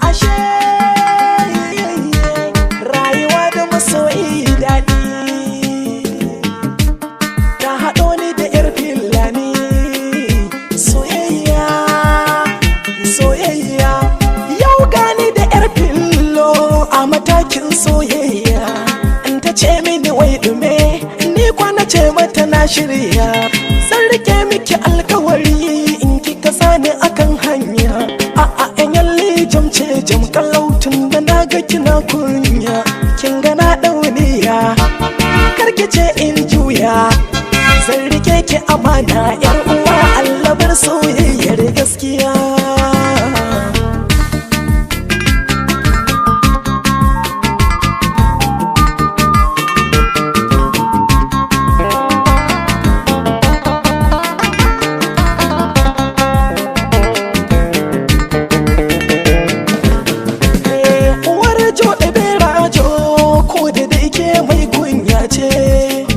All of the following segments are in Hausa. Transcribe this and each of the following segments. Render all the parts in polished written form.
ashe rayuwa da masoyi daɗi ta haɗo ni da yar Fulani. Soyayya soyayya yau gani da yar Fillo a matakin soyayya. In ta ce mini wai dume ni kwana ce mata na shirya. Zan rike miki alkawari in kika sani akan hanya. A'a yan yalle jamce jam kallautin da na ga kina kunya. Kin ga na dauniya karki ce in juya. Zan rike ki amana yar uwa Allah bar soyayyar gaskiya.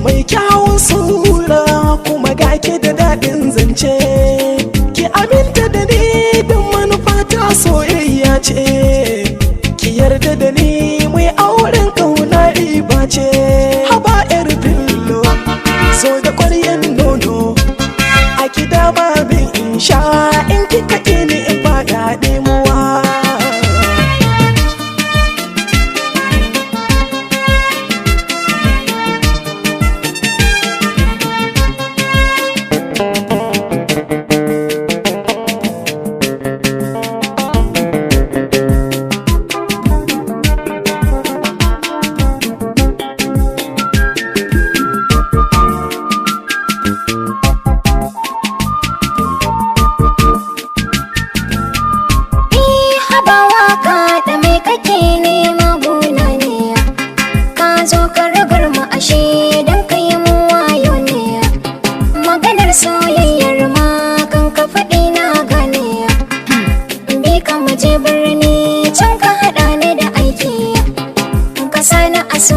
Mai kyawun sura kuma gake da daɗin zance. Ki aminta da ni don manufa ta soyayya ce. Ki yarda da ni mai auren kauna riba ce. Haba yar Fillo so da ƙwaryan nono a ki dama min in sha. In kika ni in ba daɗi muwa. Soyayyar ma kan ka faɗi na gane. Bi ka muje birni can ka haɗa ni da aiki. Ka sani a so